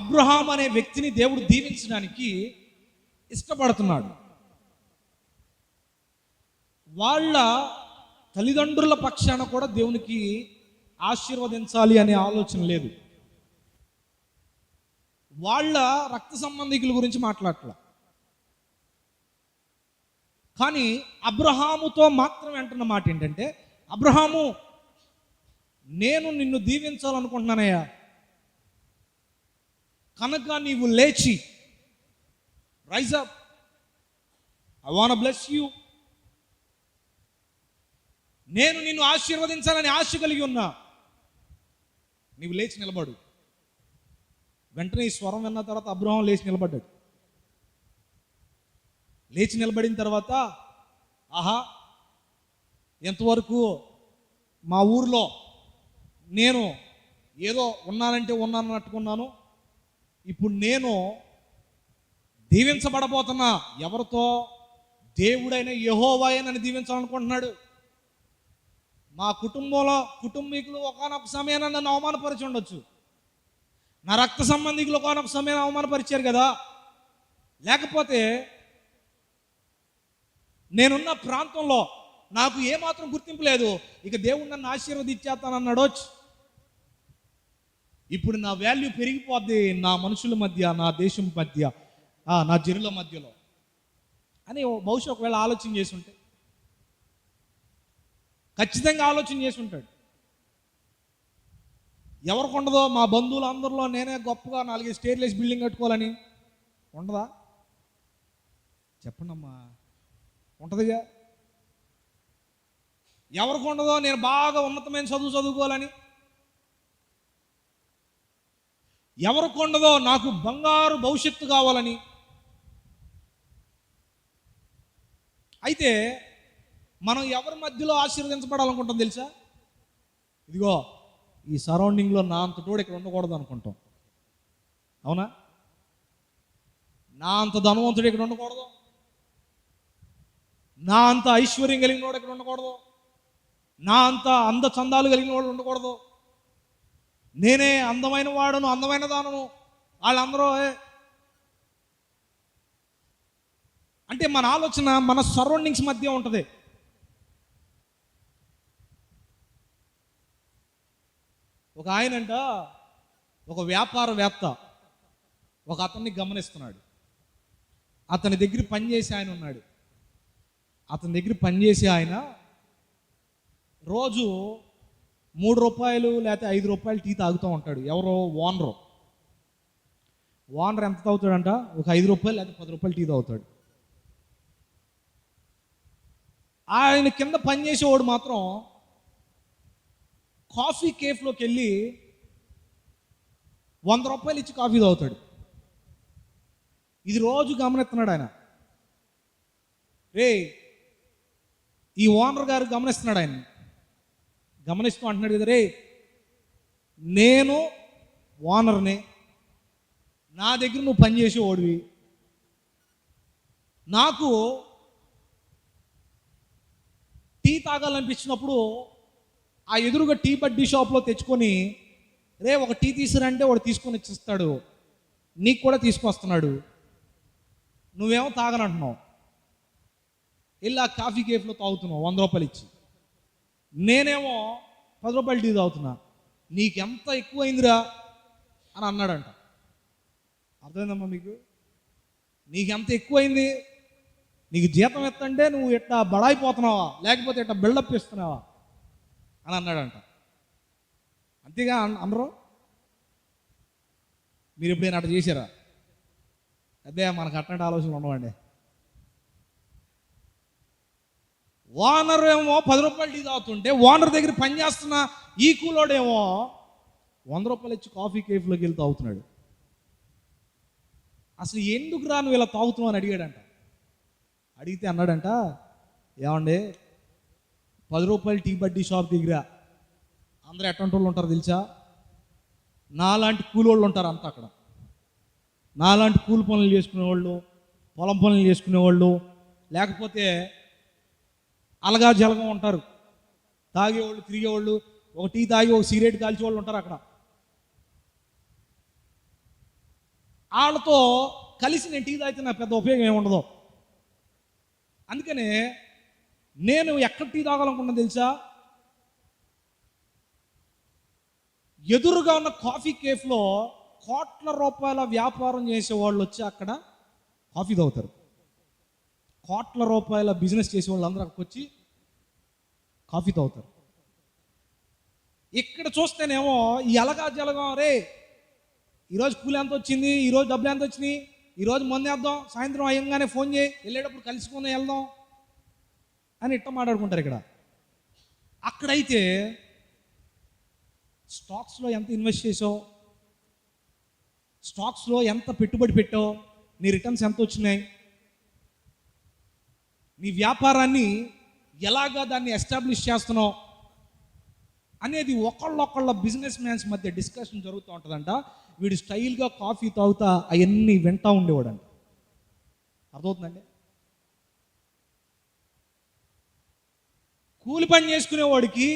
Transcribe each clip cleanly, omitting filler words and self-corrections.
Abraham అనే వ్యక్తిని దేవుడు దీవించడానికి ఇష్టపడుతున్నాడు. వాళ్ళ తల్లిదండ్రుల పక్షాన కూడా దేవునికి ఆశీర్వదించాలి అనే ఆలోచన లేదు. వాళ్ళ రక్త సంబంధికుల గురించి మాట్లాడట్లా, కానీ అబ్రహాముతో మాత్రం అంటున్న మాట ఏంటంటే, అబ్రహాము, నేను నిన్ను దీవించాలనుకుంటున్నానయ్యా, కనుక నీవు లేచి, rise up, I want bless you, నేను నిన్ను ఆశీర్వదించాలని ఆశ కలిగి ఉన్నా, నీవు లేచి నిలబడు. వెంటనే ఈ స్వరం విన్న తర్వాత అబ్రహాం లేచి నిలబడ్డాడు. లేచి నిలబడిన తర్వాత, ఆహా, ఎంతవరకు మా ఊరిలో నేను ఏదో ఉన్నానంటే ఉన్నానట్టుకున్నాను, ఇప్పుడు నేను దీవించబడబోతున్నా. ఎవరితో? దేవుడైన యెహోవాయే నన్ను దీవించాలనుకుంటున్నాడు. మా కుటుంబీకులు ఒకానొక సమయాన్ని నన్ను అవమానపరిచి ఉండొచ్చు, నా రక్త సంబంధికులు ఒకానొక సమయాన్ని అవమానపరిచారు కదా, లేకపోతే నేనున్న ప్రాంతంలో నాకు ఏమాత్రం గుర్తింపు లేదు, ఇక దేవుడు నన్ను ఆశీర్వదించేస్తానన్నాడు. ఇప్పుడు నా వాల్యూ పెరిగిపోద్ది నా మనుషుల మధ్య, నా దేశం మధ్య, నా జనుల మధ్యలో అని బహుశా ఒకవేళ ఆలోచన చేసి ఉంటే, ఖచ్చితంగా ఆలోచన చేసి ఉంటాడు. ఎవరికి ఉండదో? మా బంధువులు అందరిలో నేనే గొప్పగా 4 స్టేర్లెస్ బిల్డింగ్ కట్టుకోవాలని ఉండదా? చెప్పండి అమ్మా, ఉంటుందిగా. ఎవరికి ఉండదో నేను బాగా ఉన్నతమైన చదువుకోవాలని? ఎవరికి ఉండదో నాకు బంగారు భవిష్యత్తు కావాలని? అయితే మనం ఎవరి మధ్యలో ఆశీర్వదించబడాలనుకుంటాం తెలుసా? ఇదిగో ఈ సరౌండింగ్లో నా అంత తోడు ఇక్కడ ఉండకూడదు అనుకుంటాం, అవునా? నా అంత ధనవంతుడు ఇక్కడ ఉండకూడదు, నా అంత ఐశ్వర్యం కలిగిన వాడు ఇక్కడ ఉండకూడదు, నా అంత చందాలు కలిగిన వాడు ఉండకూడదు, నేనే అందమైన వాడును, అందమైన దానను, వాళ్ళందరూ. అంటే మన ఆలోచన మన సరౌండింగ్స్ మధ్య ఉంటుంది. ఒక ఆయనంట, ఒక వ్యాపారవేత్త ఒక అతన్ని గమనిస్తున్నాడు. అతని దగ్గర పనిచేసే ఆయన ఉన్నాడు. అతని దగ్గర పనిచేసే ఆయన రోజు 3 రూపాయలు లేకపోతే 5 రూపాయలు టీ తాగుతూ ఉంటాడు. ఎవరో? ఓనర్ ఎంత తాగుతాడంట? ఒక 5 రూపాయలు లేకపోతే 10 రూపాయలు టీ తాగుతాడు. ఆయన కింద పనిచేసేవాడు మాత్రం కాఫీ కేఫ్లోకి వెళ్ళి 100 రూపాయలు ఇచ్చి కాఫీ తాగుతాడు. ఇది రోజు గమనిస్తున్నాడు ఆయన. ఈ ఓనర్ గారు గమనిస్తున్నాడు ఆయన. గమనిస్తూ అంటున్నాడు కదా, నేను ఓనర్ని, నా దగ్గర నువ్వు పనిచేసేవాడివి, నాకు టీ తాగాలనిపించినప్పుడు ఆ ఎదురుగా టీ బడ్డీ షాప్లో తెచ్చుకొని, ఒక టీ తీసుకురంటే వాడు తీసుకొని ఇచ్చిస్తాడు, నీకు కూడా తీసుకొస్తున్నాడు, నువ్వేమో తాగనంటున్నావు, వెళ్ళి ఆ కాఫీ కేఫ్లో తాగుతున్నావు 100 రూపాయలు ఇచ్చి, నేనేమో 10 రూపాయలు టీ తాగుతున్నా, నీకెంత ఎక్కువైందిరా అని అన్నాడంట. అర్థమైందమ్మా మీకు? నీకెంత ఎక్కువైంది, నీకు జీతం ఎత్తంటే నువ్వు ఎట్టా బడాయిపోతున్నావా, లేకపోతే ఎట్టా బిల్డప్ ఇస్తున్నావా అని అన్నాడంట. అంతేగా అనరు? మీరు ఎప్పుడైనా అట్లా చేశారా? అదే మనకు అట్లాంటి ఆలోచనలు ఉండవండి. ఓనర్ ఏమో 10 రూపాయలు టీ తాగుతుంటే, ఓనర్ దగ్గర పనిచేస్తున్న ఈ కూలోడేమో 100 రూపాయలు ఇచ్చి కాఫీ కేఫ్లోకి వెళ్ళి తాగుతున్నాడు. అసలు ఎందుకు రా నువ్వు ఇలా తాగుతున్నావు అని అడిగాడంట. అడిగితే అన్నాడంట, ఏమండి 10 రూపాయలు టీ బడ్డీ షాప్ దగ్గర అందరూ ఎట్లాంటి వాళ్ళు ఉంటారు తెలుసా? నాలాంటి కూలోళ్ళు ఉంటారు అంతా అక్కడ. నాలాంటి కూలి పనులు చేసుకునేవాళ్ళు, పొలం పనులు చేసుకునేవాళ్ళు, లేకపోతే అలగా జలగా ఉంటారు, తాగేవాళ్ళు, తిరిగేవాళ్ళు, ఒక టీ తాగి ఒక సిగరెట్ కాల్చేవాళ్ళు ఉంటారు అక్కడ. వాళ్ళతో కలిసి నేను టీ తాగితే నాకు పెద్ద ఉపయోగం ఏమి ఉండదు. అందుకనే నేను ఎక్కడ టీ తాగాలనుకున్నా తెలుసా? ఎదురుగా ఉన్న కాఫీ కేఫ్లో కోట్ల రూపాయల వ్యాపారం చేసే వాళ్ళు వచ్చి అక్కడ కాఫీ తాగుతారు. కోట్ల రూపాయల బిజినెస్ చేసే వాళ్ళు అందరూ అక్కడికి వచ్చి కాఫీ తాగుతారు. ఇక్కడ చూస్తేనేమో ఈ ఎలగా జలగం, రే ఈరోజు కూలి ఎంత వచ్చింది, ఈరోజు డబ్బులు ఎంత వచ్చినాయి, ఈరోజు మందు వేద్దాం, సాయంత్రం అయ్యంగానే ఫోన్ చేయి, వెళ్ళేటప్పుడు కలుసుకుని వెళ్దాం అని ఇట్ట మాట్లాడుకుంటారు. ఇక్కడ అక్కడైతే స్టాక్స్లో ఎంత ఇన్వెస్ట్ చేసావు, స్టాక్స్లో ఎంత పెట్టుబడి పెట్టావు, నీ రిటర్న్స్ ఎంత వచ్చినాయి, నీ వ్యాపారాన్ని ఎలాగా దాన్ని ఎస్టాబ్లిష్ చేస్తున్నావు అనేది ఒకళ్ళొకళ్ళ బిజినెస్ మ్యాన్స్ మధ్య డిస్కషన్ జరుగుతూ ఉంటుందంట. వీడు స్టైల్గా కాఫీ తాగుతా అవన్నీ వింటూ ఉండేవాడంట. అర్థమవుతుందండి? కూలి పని చేసుకునేవాడికి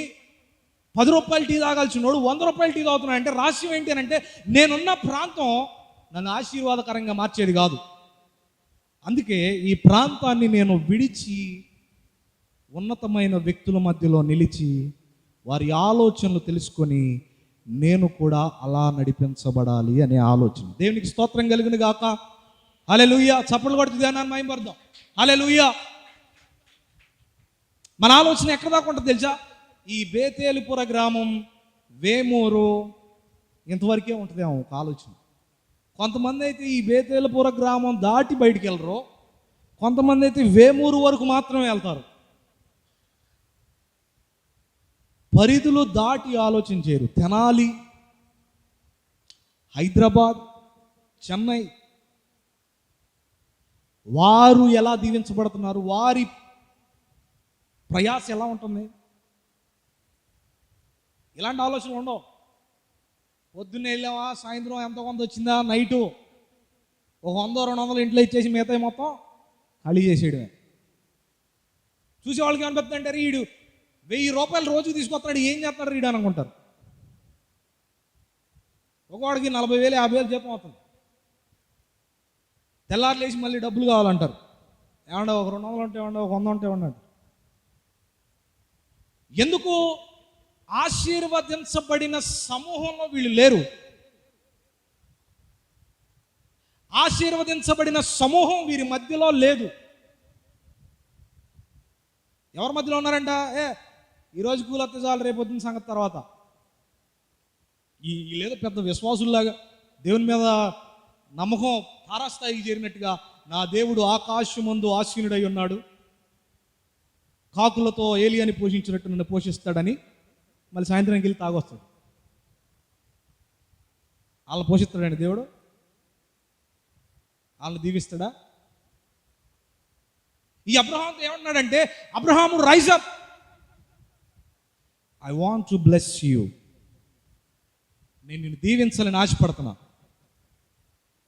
10 రూపాయలు టీ తాగాల్సిన వాడు 100 రూపాయలు టీ తాగుతున్నాడు. అంటే రహస్యం ఏంటి అని అంటే, నేనున్న ప్రాంతం నన్ను ఆశీర్వాదకరంగా మార్చేది కాదు. అందుకే ఈ ప్రాంతాన్ని నేను విడిచి ఉన్నతమైన వ్యక్తుల మధ్యలో నిలిచి వారి ఆలోచనలు తెలుసుకొని నేను కూడా అలా నడిపించబడాలి అనే ఆలోచన. దేవునికి స్తోత్రం కలుగును గాక. హల్లెలూయా. చప్పట్లు కొడుతూ ధ్యానాన్ని మహిమపడదాం. హల్లెలూయా. మన ఆలోచన ఎక్కడ దాకా ఉంటుంది తెలుసా? ఈ బేతేలుపుర గ్రామం, వేమూరు ఇంతవరకే ఉంటుందేమో ఒక ఆలోచన. కొంతమంది అయితే ఈ బేతేలుపుర గ్రామం దాటి బయటికి వెళ్ళరు, కొంతమంది అయితే వేమూరు వరకు మాత్రమే వెళ్తారు. పరిధులు దాటి ఆలోచించారు. తెనాలి, హైదరాబాద్, చెన్నై, వారు ఎలా దీవించబడుతున్నారు, వారి ప్రయాస ఎలా ఉంటుంది, ఇలాంటి ఆలోచనలు ఉండవు. పొద్దున్నే వెళ్ళావా, సాయంత్రం ఎంత కొంత వచ్చిందా, నైటు ఒక 100-200 ఇంట్లో ఇచ్చేసి మిగతా మొత్తం ఖాళీ చేసేయడమే. చూసేవాళ్ళకి ఏమనిపిస్తుందంటే, ఈడు 1000 రూపాయలు రోజు తీసుకొస్తాడు, ఏం చేస్తాడు రీడు అని అనుకుంటారు. ఒకవాడికి 40,000 50,000 జీతం అవుతుంది. తెల్లారు లేచి మళ్ళీ డబ్బులు కావాలంటారు. ఏమన్నా ఒక 200 ఉంటే ఏమన్నా, ఒక 100 ఉంటే ఏమన్నా. ఎందుకు? ఆశీర్వదించబడిన సమూహంలో వీళ్ళు లేరు. ఆశీర్వదించబడిన సమూహం వీరి మధ్యలో లేదు. ఎవరి మధ్యలో ఉన్నారంట? ఈరోజు కూలత్తే చాలు, రేపు పొద్దున్న సంగతి తర్వాత. లేదో పెద్ద విశ్వాసుల్లాగా దేవుని మీద నమ్మకం తారాస్థాయికి చేరినట్టుగా, నా దేవుడు ఆకాశమందు ఆసీనుడై ఉన్నాడు, కాకులతో ఏలియాని పోషించినట్టు నన్ను పోషిస్తాడని మళ్ళీ సాయంత్రానికి వెళ్ళి తాగొస్తాడు. వాళ్ళని పోషిస్తాడండి దేవుడు? వాళ్ళని దీవిస్తాడా? ఈ అబ్రహాంతో ఏమన్నాడంటే, Abraham rise up, I want to bless you, నేను నిన్ను దీవించాలని ఆశపడుతున్నా.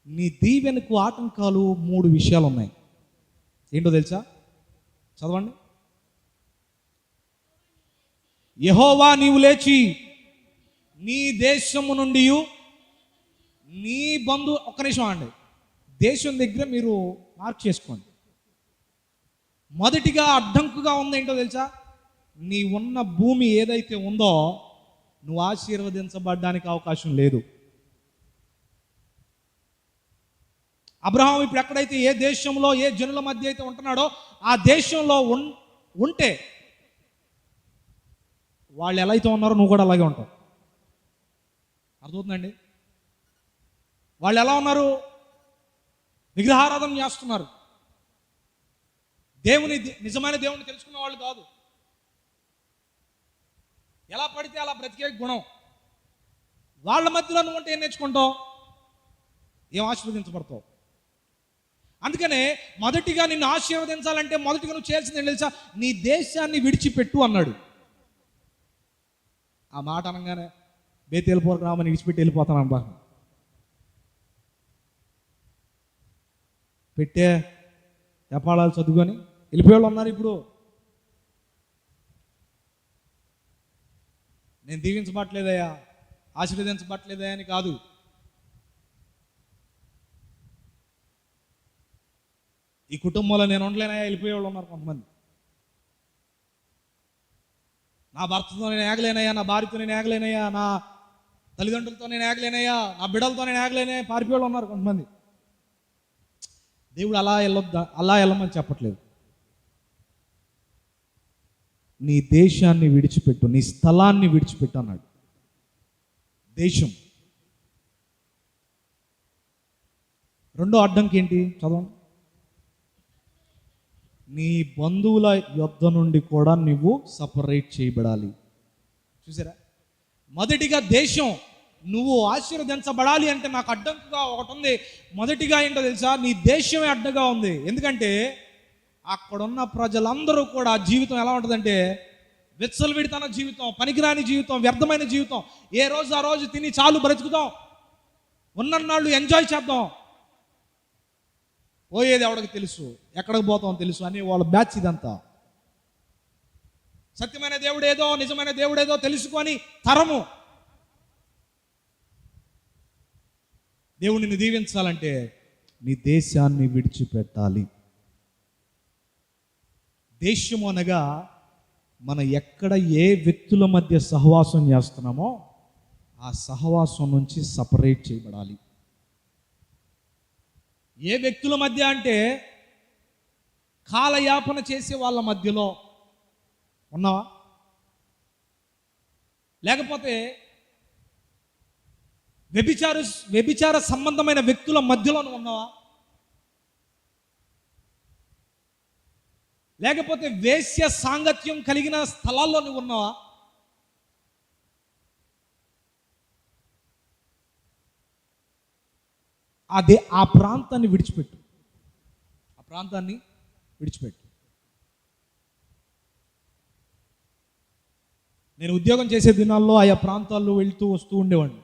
నీ దీవెనకు ఆటంకాలు 3 విషయాలు ఉన్నాయి. ఏంటో తెలుసా? చదవండి. యెహోవా నీవు లేచి నీ దేశము నుండి నీ ఒక్క నిమిషం అండి, దేశం దగ్గర మీరు మార్క్ చేసుకోండి. మొదటిగా అడ్డంకుగా ఉంది ఏంటో తెలుసా? నీ ఉన్న భూమి ఏదైతే ఉందో నువ్వు ఆశీర్వదించబడ్డానికి అవకాశం లేదు. అబ్రహాం ఇప్పుడు ఎక్కడైతే, ఏ దేశంలో, ఏ జనుల మధ్య అయితే ఉంటున్నాడో ఆ దేశంలో ఉంటే వాళ్ళు ఎలా అయితే ఉన్నారో నువ్వు కూడా అలాగే ఉంటావు. అర్థమవుతుందండి? వాళ్ళు ఎలా ఉన్నారు? విగ్రహారాధన చేస్తున్నారు. నిజమైన దేవుని తెలుసుకున్న వాళ్ళు కాదు. ఎలా పడితే అలా బ్రతికే గుణం. వాళ్ళ మధ్యలో నువ్వు ఉంటే ఏం నేర్చుకుంటావు? ఏం ఆశీర్వదించబడతావు? అందుకనే మొదటిగా నిన్ను ఆశీర్వదించాలంటే మొదటిగా నువ్వు చేయాల్సింది ఏం తెలుసా? నీ దేశాన్ని విడిచిపెట్టు అన్నాడు. ఆ మాట అనగానే బేతేలుపుర గ్రామాన్ని విడిచిపెట్టి వెళ్ళిపోతాను అబ్బా. పెట్టే ఎపాళాలు చదువుకొని వెళ్ళిపోయేవాళ్ళు ఉన్నారు. ఇప్పుడు నేను దీవించబట్టలేదయా, ఆశీర్వదించబట్టలేదయా అని కాదు. ఈ కుటుంబంలో నేను ఉండలేనయ్యా వెళ్ళిపోయే వాళ్ళు ఉన్నారు కొంతమంది. నా భర్తతో నేను ఏగలేనయ్యా, నా భార్యతో నేను ఏగలేనయ్యా, నా తల్లిదండ్రులతో నేను ఏగలేనయ్యా, నా బిడ్డలతో నేను ఏగలేనయ్యా, పారిపోయేవాళ్ళు ఉన్నారు కొంతమంది. దేవుడు అలా వెళ్ళమని చెప్పట్లేదు. నీ దేశాన్ని విడిచిపెట్టు, నీ స్థలాన్ని విడిచిపెట్టు అన్నాడు. దేశం. రెండో అడ్డంకి ఏంటి చదవండి. నీ బంధువుల యొద్ద నుండి కూడా నువ్వు సపరేట్ చేయబడాలి. చూసారా, మొదటిగా దేశం. నువ్వు ఆశీర్వదించబడాలి అంటే నాకు అడ్డంకుగా ఒకటి ఉంది. మొదటిగా ఏంటో తెలుసా, నీ దేశమే అడ్డగా ఉంది. ఎందుకంటే అక్కడున్న ప్రజలందరూ కూడా జీవితం ఎలా ఉంటుందంటే విచ్చలవిడితన జీవితం, పనికిరాని జీవితం, వ్యర్థమైన జీవితం. ఏ రోజు ఆ రోజు తిని చాలు బ్రతుకుతాం, ఉన్నన్నాళ్ళు ఎంజాయ్ చేద్దాం, పోయేది ఎవడికి తెలుసు, ఎక్కడికి పోతాం తెలుసు అని వాళ్ళ బ్యాచ్ ఇదంతా. సత్యమైన దేవుడేదో, నిజమైన దేవుడేదో తెలుసుకొని తరము. దేవుడిని దీవించాలంటే నీ దేశాన్ని విడిచిపెట్టాలి. దేశము అనగా మనం ఎక్కడ ఏ వ్యక్తుల మధ్య సహవాసం చేస్తున్నామో ఆ సహవాసం నుంచి సపరేట్ చేయబడాలి. ఏ వ్యక్తుల మధ్య అంటే కాలయాపన చేసే వాళ్ళ మధ్యలో ఉన్నావా, లేకపోతే వ్యభిచార సంబంధమైన వ్యక్తుల మధ్యలో ఉన్నావా, లేకపోతే వేశ్య సాంగత్యం కలిగిన స్థలాల్లో నువ్వు ఉన్నావా? ఆ ప్రాంతాన్ని విడిచిపెట్టు, ఆ ప్రాంతాన్ని విడిచిపెట్టు. నేను ఉద్యోగం చేసే దినాల్లో ఆయా ప్రాంతాల్లో వెళ్తూ వస్తూ ఉండేవాడిని.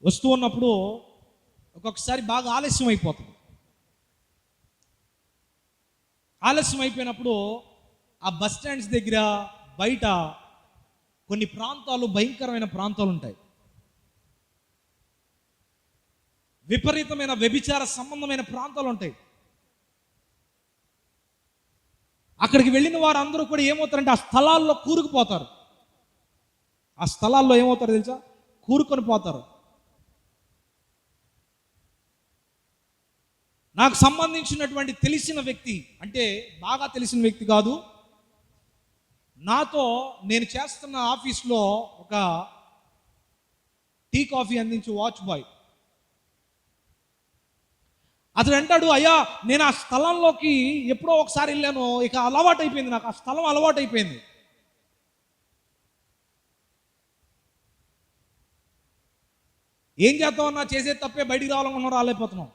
వస్తూ ఉన్నప్పుడు ఒక్కొక్కసారి బాగా ఆలస్యం అయిపోతుంది. ఆలస్యం అయిపోయినప్పుడు ఆ బస్ స్టాండ్స్ దగ్గర బయట కొన్ని ప్రాంతాలు, భయంకరమైన ప్రాంతాలు ఉంటాయి. విపరీతమైన వ్యభిచార సంబంధమైన ప్రాంతాలు ఉంటాయి. అక్కడికి వెళ్ళిన వారందరూ కూడా ఏమవుతారంటే ఆ స్థలాల్లో కూరుకుపోతారు. ఆ స్థలాల్లో ఏమవుతారు తెలుసా, కూరుకొని పోతారు. నాకు సంబంధించినటువంటి తెలిసిన వ్యక్తి, అంటే బాగా తెలిసిన వ్యక్తి కాదు, నాతో నేను చేస్తున్న ఆఫీస్లో ఒక టీ కాఫీ అందించే వాచ్ బాయ్, అతడు అంటాడు, అయ్యా నేను ఆ స్థలంలోకి ఎప్పుడో ఒకసారి వెళ్ళాను, ఇక అలవాటు అయిపోయింది, నాకు ఆ స్థలం అలవాటు అయిపోయింది. ఏం చేద్దామన్నా చేసే తప్పే, బయటికి రావాలనుకున్నా రాలేకపోతున్నాం.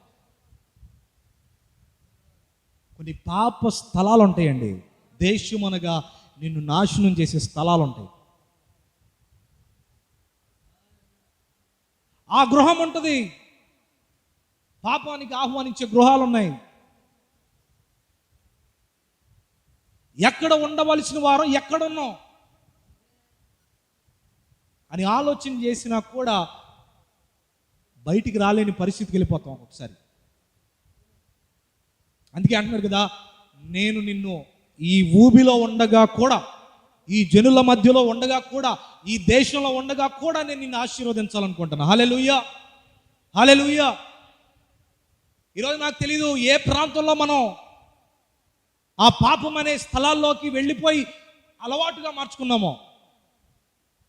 కొన్ని పాప స్థలాలు ఉంటాయండి. దేశం అనగా నిన్ను నాశనం చేసే స్థలాలు ఉంటాయి. ఆ గృహం ఉంటుంది, పాపానికి ఆహ్వానించే గృహాలు ఉన్నాయి. ఎక్కడ ఉండవలసిన వారం ఎక్కడున్నాం అని ఆలోచన చేసినా కూడా బయటికి రాలేని పరిస్థితికి వెళ్ళిపోతాం ఒకసారి. అందుకే అంటున్నాడు కదా, నేను నిన్ను ఈ ఊబిలో ఉండగా కూడా, ఈ జనుల మధ్యలో ఉండగా కూడా, ఈ దేశంలో ఉండగా కూడా నేను నిన్ను ఆశీర్వదించాలనుకుంటున్నా. హల్లెలూయా, హల్లెలూయా. ఈరోజు నాకు తెలీదు ఏ ప్రాంతంలో మనం ఆ పాపం అనే స్థలాల్లోకి వెళ్ళిపోయి అలవాటుగా మార్చుకున్నామో,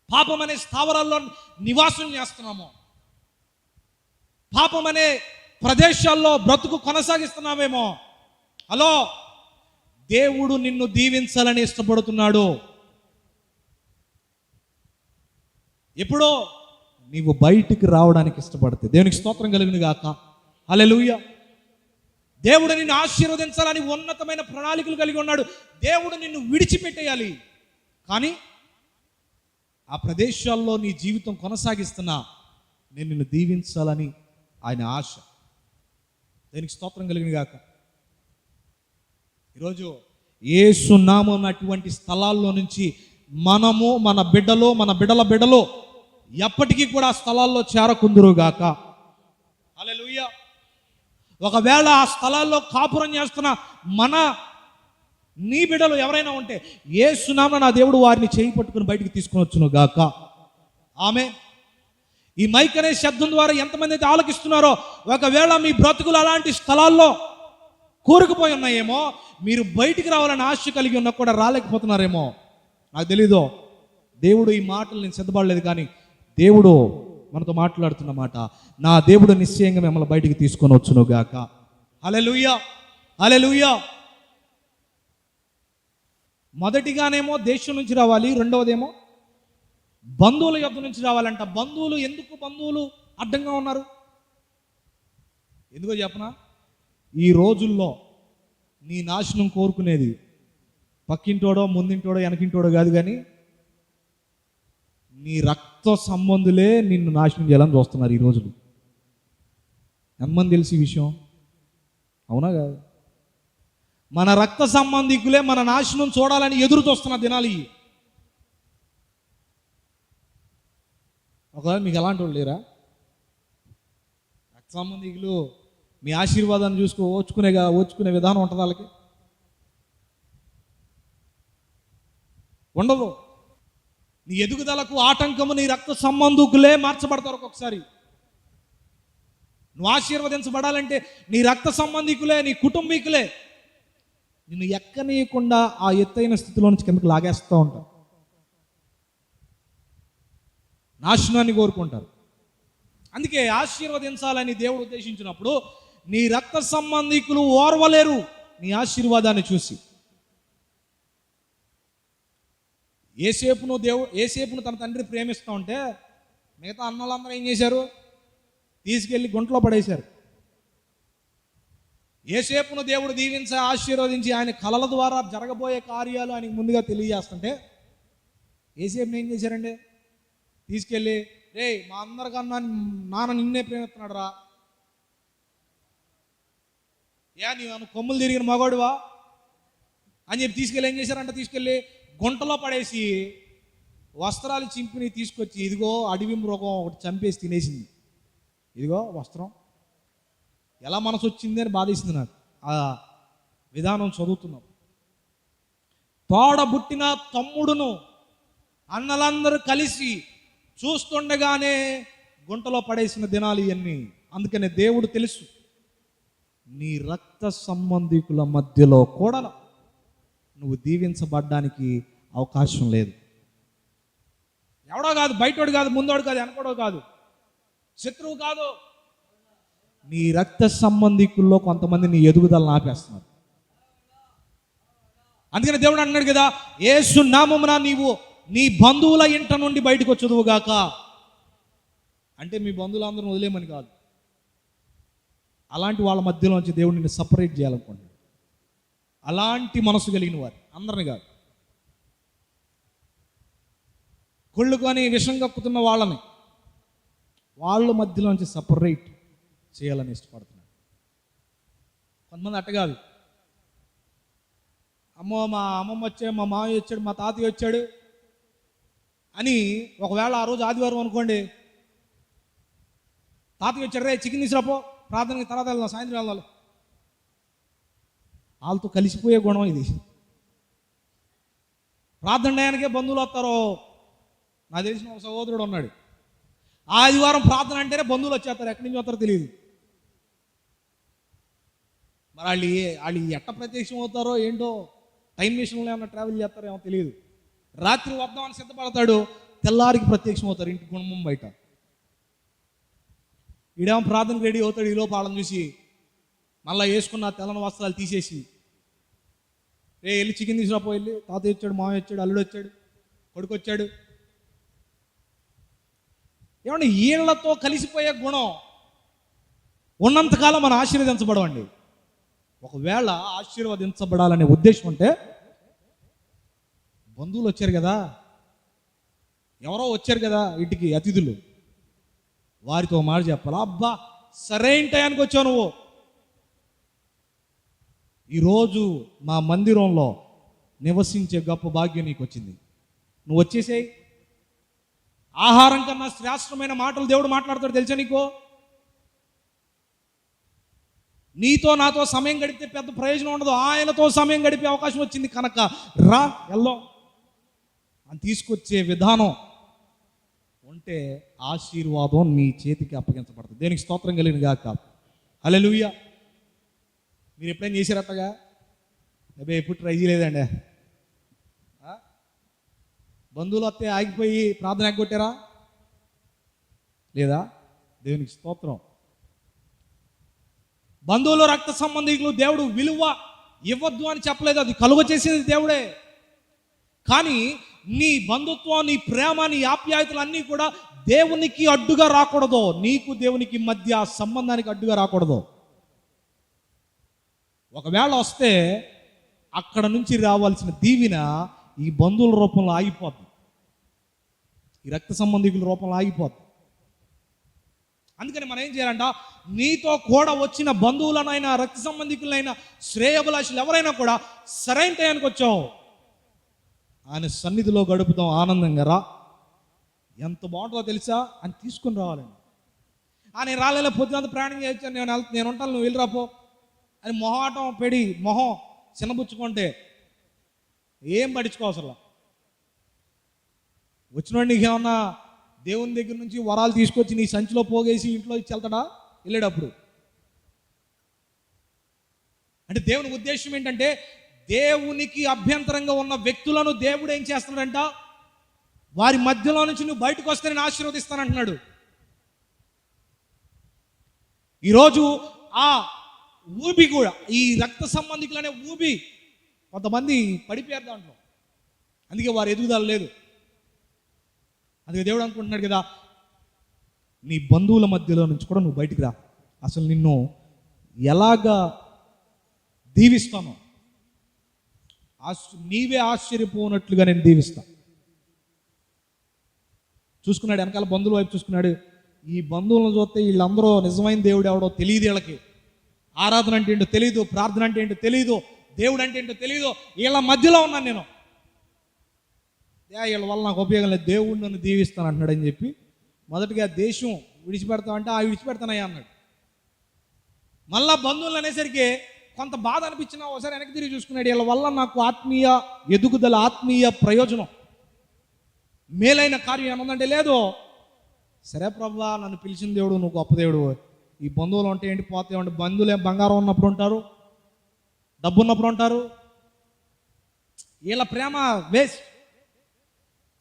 పాపం అనే స్థావరాల్లో నివాసం చేస్తున్నామో, పాపం అనే ప్రదేశాల్లో బ్రతుకు కొనసాగిస్తున్నామేమో. హలో, దేవుడు నిన్ను దీవించాలని ఇష్టపడుతున్నాడు. ఎప్పుడో నీవు బయటికి రావడానికి ఇష్టపడితే. దేవునికి స్తోత్రం కలుగును గాక. హల్లెలూయా. దేవుడు నిన్ను ఆశీర్వదించాలని ఉన్నతమైన ప్రణాళికలు కలిగి ఉన్నాడు. దేవుడు నిన్ను విడిచిపెట్టేయాలి, కానీ ఆ ప్రదేశాల్లో నీ జీవితం కొనసాగిస్తున్నా నేను నిన్ను దీవించాలని ఆయన ఆశ. దేనికి స్తోత్రం కలిగిన గాక. ఈరోజు యేసు నామమున అటువంటి స్థలాల్లో నుంచి మనము, మన బిడ్డలు, మన బిడ్డల బిడ్డలు ఎప్పటికీ కూడా స్థలాల్లో చేరకుందురు గాక. హల్లెలూయా. ఒకవేళ ఆ స్థలాల్లో కాపురం చేస్తున్న మన నీ బిడ్డలు ఎవరైనా ఉంటే యేసునామమున నా దేవుడు వారిని చేయి పట్టుకుని బయటికి తీసుకొని వచ్చును గాక. ఆమె ఈ మైక్ అనే శబ్దం ద్వారా ఎంతమంది అయితే ఆలకిస్తున్నారో, ఒకవేళ మీ బ్రతుకులు అలాంటి స్థలాల్లో కూరుకుపోయి ఉన్నాయేమో, మీరు బయటికి రావాలని ఆశ కలిగి ఉన్నా కూడా రాలేకపోతున్నారేమో, నాకు తెలీదు. దేవుడు ఈ మాటలు నేను సిద్ధపడలేదు, కానీ దేవుడు మనతో మాట్లాడుతున్న మాట, నా దేవుడు నిశ్చయంగా మిమ్మల్ని బయటికి తీసుకొని వచ్చును గాక. హల్లెలూయా, హల్లెలూయా. మొదటిగానేమో దేశం నుంచి రావాలి, రెండవదేమో బంధువుల యొద్ద నుంచి రావాలంట. బంధువులు అడ్డంగా ఉన్నారు? ఎందుకో చెప్పనా? ఈ రోజుల్లో నీ నాశనం కోరుకునేది పక్కింటోడో, ముందింటోడో, వెనకింటోడో కాదు, కానీ నీ రక్త సంబంధులే నిన్ను నాశనం చేయాలని చూస్తున్నారు ఈ రోజులు. ఎంతమంది తెలిసి ఈ విషయం? అవునా కాదు? మన రక్త సంబంధికులే మన నాశనం చూడాలని ఎదురు చూస్తున్న దినాలు ఇవి. ఒకవేళ మీకు ఎలాంటి వాళ్ళు లేరా? రక్త సంబంధికులు మీ ఆశీర్వాదాన్ని ఓచుకునే విధానం ఉంటుంది వాళ్ళకి? ఉండదు. నీ ఎదుగుదలకు ఆటంకము నీ రక్త సంబంధికులే మార్చబడతారు. ఒక్కొక్కసారి నువ్వు ఆశీర్వదించబడాలంటే నీ రక్త సంబంధికులే, నీ కుటుంబీకులే నిన్ను ఎక్కనీయకుండా ఆ ఎత్తైన స్థితిలో నుంచి కిందకు లాగేస్తూ ఉంటారు. నాశనాన్ని కోరుకుంటారు. అందుకే ఆశీర్వదించాలని దేవుడు ఉద్దేశించినప్పుడు నీ రక్త సంబంధికులు ఓర్వలేరు నీ ఆశీర్వాదాన్ని చూసి. ఏసేపును తన తండ్రి ప్రేమిస్తూ ఉంటే మిగతా అన్నలందరూ ఏం చేశారు? తీసుకెళ్ళి గుంటలో పడేశారు. ఏసేపును దేవుడు దీవించి ఆశీర్వదించి ఆయన కలల ద్వారా జరగబోయే కార్యాలు ఆయనకు ముందుగా తెలియజేస్తుంటే ఏసేపుని ఏం చేశారండి? తీసుకెళ్ళి, రే మా అందరికన్నా నాన్న నిన్నే ప్రేమిస్తున్నాడు రా, నీవు కొమ్ములు తిరిగిన మగోడువా అని చెప్పి తీసుకెళ్ళి ఏం చేశారంట? తీసుకెళ్ళి గుంటలో పడేసి వస్త్రాలు చింపిని తీసుకొచ్చి, ఇదిగో అడవి మృగం ఒకటి చంపేసి తినేసింది, ఇదిగో వస్త్రం. ఎలా మనసు వచ్చింది అని బాధేసింది నాకు ఆ విధానం చదువుతున్నాం. తోడబుట్టిన తమ్ముడును అన్నలందరూ కలిసి చూస్తుండగానే గుంటలో పడేసిన దినాలు ఇవన్నీ. అందుకనే దేవుడు తెలుసు, నీ రక్త సంబంధికుల మధ్యలో కూడా నువ్వు దీవించబడ్డానికి అవకాశం లేదు. ఎవడో కాదు, బయటోడు కాదు, ముందోడు కాదు, వెనకోడో కాదు, శత్రువు కాదు, నీ రక్త సంబంధికుల్లో కొంతమంది నీ ఎదుగుదలను ఆపేస్తున్నారు. అందుకని దేవుడు అన్నాడు కదా, యేసు నామమున నీవు నీ బంధువుల ఇంట నుండి బయటకు వచ్చుదువుగాక. అంటే మీ బంధువులందరూ వదిలేమని కాదు, అలాంటి వాళ్ళ మధ్యలోంచి దేవుడు నిన్ను సపరేట్ చేయాలనుకుంటున్నాడు. అలాంటి మనసు కలిగిన వారు అందరిని కాదు, కొళ్ళుకొని విషం కక్కుతున్న వాళ్ళ మధ్యలోంచి సపరేట్ చేయాలని ఇష్టపడుతున్నాడు. కొంతమంది అట్ట కాదు, అమ్మో మా అమ్మమ్మ వచ్చాడు, మా మామయ్య వచ్చాడు, మా తాతయ్య వచ్చాడు అని. ఒకవేళ ఆ రోజు ఆదివారం అనుకోండి, తాతయ్య వచ్చాడు, రే చికెన్ తీసుకురాపో, ప్రార్థనకి తర్వాత వెళ్దాం, సాయంత్రం వెళ్దాం. వాళ్ళతో కలిసిపోయే గుణం ఇది. ప్రార్థన టయానికే బంధువులు వస్తారో. నాకు తెలిసిన ఒక సహోదరుడు ఉన్నాడు, ఆదివారం ప్రార్థన అంటేనే బంధువులు వచ్చేస్తారు, ఎక్కడి నుంచి వస్తారో తెలియదు. మరి వాళ్ళు ఎట్ట ప్రత్యక్షం అవుతారో ఏంటో, టైం మిషన్లో ఏమన్నా ట్రావెల్ చేస్తారో ఏమో తెలియదు. రాత్రి వద్దామని సిద్ధపడతాడు, తెల్లారికి ప్రత్యక్షం అవుతారు ఇంటి గుమ్మం బయట. ఈడేమో ప్రార్థనకు రెడీ అవుతాడు, ఈలోపు వాళ్ళని చూసి మళ్ళీ వేసుకున్న తెల్లని వస్త్రాలు తీసేసి, రే వెళ్ళి చికెన్ తీసుకురాపో, వెళ్ళి తాతయ్య వచ్చాడు, మామయ్య వచ్చాడు, అల్లుడు వచ్చాడు, కొడుకు వచ్చాడు. ఏమంటే వీళ్ళతో కలిసిపోయే గుణం ఉన్నంతకాలం మనం ఆశీర్వదించబడమండి. ఒకవేళ ఆశీర్వదించబడాలనే ఉద్దేశం ఉంటే, బంధువులు వచ్చారు కదా, ఎవరో వచ్చారు కదా ఇంటికి అతిథులు, వారితో మాట చెప్పాలా, అబ్బా సరైన టయానికి వచ్చావు నువ్వు, ఈరోజు మా మందిరంలో నివసించే గొప్ప భాగ్యం నీకు వచ్చింది, నువ్వు వచ్చేసేయి. ఆహారం కన్నా శ్రేష్టమైన మాటలు దేవుడు మాట్లాడతాడు తెలుసా నీకు? నీతో నాతో సమయం గడిపితే పెద్ద ప్రయోజనం ఉండదు, ఆయనతో సమయం గడిపే అవకాశం వచ్చింది కనుక రా వెళ్దాం అని తీసుకొచ్చే విధానం ఉంటే ఆశీర్వాదం నీ చేతికి అప్పగించబడుతుంది. దేనికి స్తోత్రం కలిగిన గాక. హల్లెలూయా. మీరు ఎప్పుడైనా చేశారట్టగా? అబ్బాయి ఎప్పుడు ట్రై చేయలేదండి. బంధువులు వస్తే ఆగిపోయి ప్రార్థన ఎగ్గొట్టారా? లేదా? దేవునికి స్తోత్రం. బంధువులు, రక్త సంబంధికులు దేవుడు విలువ ఇవ్వద్దు అని చెప్పలేదు, అది కలుగ చేసేది దేవుడే. కానీ నీ బంధుత్వం, నీ ప్రేమ, నీ ఆప్యాయతలు అన్నీ కూడా దేవునికి అడ్డుగా రాకూడదు. నీకు దేవునికి మధ్య సంబంధానికి అడ్డుగా రాకూడదు. ఒకవేళ వస్తే అక్కడ నుంచి రావాల్సిన దీవెన ఈ బంధువుల రూపంలో ఆగిపోద్ది, ఈ రక్త సంబంధికుల రూపంలో ఆగిపోద్ది. అందుకని మనం ఏం చేయాలంట, నీతో కూడా వచ్చిన బంధువులనైనా రక్త సంబంధికులైనా శ్రేయభిలాషులు ఎవరైనా కూడా సరైన టయానికి వచ్చావు, ఆయన సన్నిధిలో గడుపుతాం ఆనందంగా. రా, ఎంత బాగుంటుందో తెలుసా అని తీసుకుని రావాలండి. నేను రాలేలో పొద్దునంత ప్రయాణం చేయొచ్చాను, నేను ఉంటాను, నువ్వు వెళ్ళిరాపో అని మొహాటం పెడి మొహం చిన్నబుచ్చుకుంటే ఏం పట్టించుకోవసరం. వచ్చినోడు నీకేమన్నా దేవుని దగ్గర నుంచి వరాలు తీసుకొచ్చి నీ సంచిలో పోగేసి ఇంట్లో ఇచ్చి వెళ్తాడా వెళ్ళేటప్పుడు? అంటే దేవుని ఉద్దేశం ఏంటంటే, దేవునికి అభ్యంతరంగా ఉన్న వ్యక్తులను దేవుడు ఏం చేస్తున్నాడంట, వారి మధ్యలో నుంచి నువ్వు బయటకు వస్తే నేను ఆశీర్వదిస్తానంటున్నాడు. ఈరోజు ఆ ఊబి కూడా, ఈ రక్త సంబంధికులనే ఊబి కొంతమంది పడిపోయారు దాంట్లో, అందుకే వారి ఎదుగుదల లేదు. అందుకే దేవుడు అనుకుంటున్నాడు కదా, నీ బంధువుల మధ్యలో నుంచి కూడా నువ్వు బయటికి రా, అసలు నిన్ను ఎలాగా దీవిస్తాను, నీవే ఆశ్చర్యపోనట్లుగా నేను దీవిస్తా. చూసుకున్నాడు వెనకాల బంధువుల వైపు చూసుకున్నాడు. ఈ బంధువులను చూస్తే వీళ్ళందరూ నిజమైన దేవుడు ఎవడో తెలియదు, వీళ్ళకి ఆరాధన అంటే ఏంటో తెలియదు, ప్రార్థన అంటే ఏంటో తెలియదు, దేవుడు అంటే ఏంటో తెలియదు, వీళ్ళ మధ్యలో ఉన్నాను నేను, వీళ్ళ వల్ల నాకు ఉపయోగం లేదు, దేవుడు నన్ను దీవిస్తాను అంటున్నాడు అని చెప్పి మొదటిగా దేశం విడిచిపెడతామంటే విడిచిపెడతానయ్యా అన్నాడు. మళ్ళా బంధువులు అనేసరికి కొంత బాధ అనిపించినా ఒకసారి వెనక్కి తిరిగి చూసుకున్నాడు, వీళ్ళ వల్ల నాకు ఆత్మీయ ఎదుగుదల, ఆత్మీయ ప్రయోజనం, మేలైన కార్యం ఏమందంటే లేదు. సరే ప్రభువా, నన్ను పిలిచిన దేవుడు, నువ్వు గొప్ప దేవుడు, ఈ బంధువులు ఉంటే ఏంటి పోతే ఏమంటే, బంధువులు ఏం బంగారం ఉన్నప్పుడు ఉంటారు, డబ్బు ఉన్నప్పుడు ఉంటారు, వీళ్ళ ప్రేమ వేస్ట్.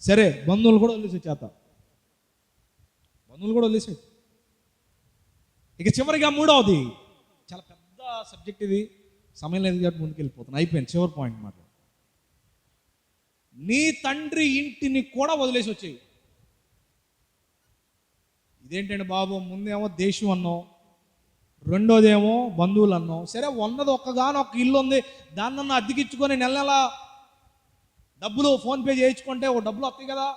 సరే బంధువులు కూడా వదిలేసి చేత, బంధువులు కూడా వదిలేసి. ఇక చివరిగా మూడవది, చాలా పెద్ద సబ్జెక్ట్ ఇది, సమయం లేదు కాబట్టి ముందుకు వెళ్ళిపోతాను, అయిపోయింది, చివరి పాయింట్ మాట. నీ తండ్రి ఇంటిని కూడా వదిలేసి వచ్చేయి. ఇదేంటండి బాబు, ముందేమో దేశం అన్నావు, రెండోదేమో బంధువులు అన్నావు. సరే ఉన్నది ఒక్కగానొక్క ఇల్లు ఉంది, దాన్నన్నా అద్దెకిచ్చుకొని నెల నెల డబ్బులు ఫోన్పే చేయించుకుంటే ఓ డబ్బులు వస్తాయి కదా.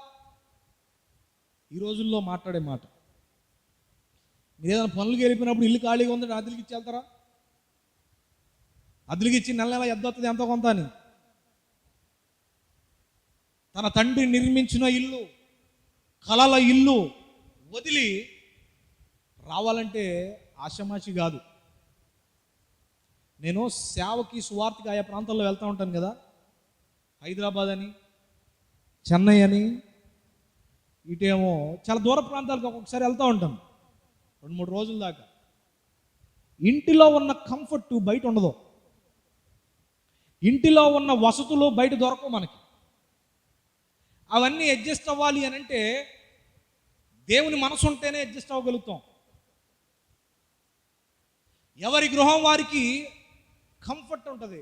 ఈ రోజుల్లో మాట్లాడే మాట, మీరు ఏదైనా పనులకు వెళ్ళిపోయినప్పుడు ఇల్లు ఖాళీగా ఉందంటే అద్దెలకి ఇచ్చి వెళ్తారా? అద్దెలకి ఇచ్చి నెల నెల ఎద్దొస్తుంది ఎంతో కొంత అని. తన తండ్రి నిర్మించిన ఇల్లు, కలల ఇల్లు వదిలి రావాలంటే ఆషమాషి కాదు. నేను సేవకి సువార్తకి ఆయా ప్రాంతాల్లో వెళ్తూ ఉంటాను కదా, హైదరాబాద్ అని, చెన్నై అని, ఇటేమో చాలా దూర ప్రాంతాలకు ఒక్కొక్కసారి వెళ్తూ ఉంటాను 2-3 రోజుల దాకా. ఇంటిలో ఉన్న కంఫర్ట్ బయట ఉండదు, ఇంటిలో ఉన్న వసతులు బయట దొరకవు మనకి. అవన్నీ అడ్జస్ట్ అవ్వాలి అని అంటే దేవుని మనసు ఉంటేనే అడ్జస్ట్ అవ్వగలుగుతాం. ఎవరి గృహం వారికి కంఫర్ట్ ఉంటుంది,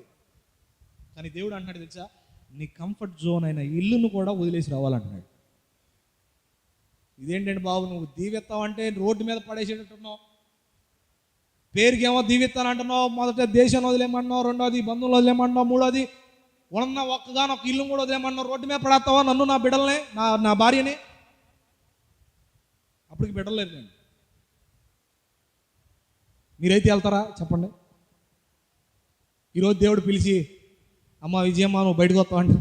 కానీ దేవుడు అంటున్నాడు తెలుసా, నీ కంఫర్ట్ జోన్ అయిన ఇల్లును కూడా వదిలేసి రావాలంటున్నాడు. ఇదేంటంటే బాబు, నువ్వు దీవెత్తావంటే రోడ్డు మీద పడేసేటట్టున్నావు, పేరుకేమో దీవెత్తానంటున్నావు, మొదట దేశాన్ని వదిలేమన్నావు, రెండోది బంధువులు వదిలేమన్నావు, మూడోది ఉన్న ఒక్కగానొక్క ఇల్లు కూడా వదిలేమన్నావు. రోడ్డు మీద పడేస్తావా నన్ను, నా బిడ్డల్ని, నా భార్యని? అప్పటికి బిడ్డలేదు నేను. మీరైతే వెళ్తారా చెప్పండి? ఈరోజు దేవుడు పిలిచి, అమ్మ విజయమ్మ నువ్వు బయటకు వస్తావు అంటే,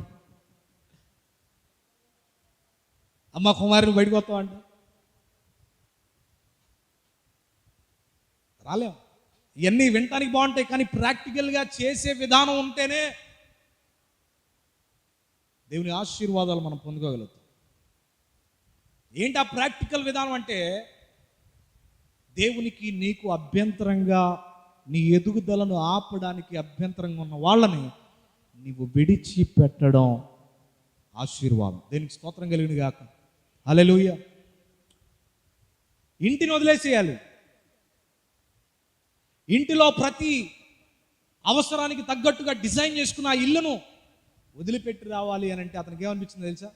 అమ్మ కుమారి నువ్వు బయటకు వస్తావు అంటే రాలేం. ఇవన్నీ వినటానికి బాగుంటాయి, కానీ ప్రాక్టికల్గా చేసే విధానం ఉంటేనే దేవుని ఆశీర్వాదాలు మనం పొందుకోగలుగుతాం. ఏంటి ఆ ప్రాక్టికల్ విధానం అంటే, దేవునికి నీకు అభ్యంతరంగా, నీ ఎదుగుదలను ఆపడానికి అభ్యంతరంగా ఉన్న వాళ్ళని నీవు విడిచిపెట్టడం ఆశీర్వాదం. దేనికి స్తోత్రం కలిగిన గాక. హల్లెలూయా. ఇంటిని వదిలేసేయాలి. ఇంటిలో ప్రతి అవసరానికి తగ్గట్టుగా డిజైన్ చేసుకున్న ఆ ఇల్లును వదిలిపెట్టి రావాలి అని అంటే అతనికి ఏమనిపించింది తెలుసా?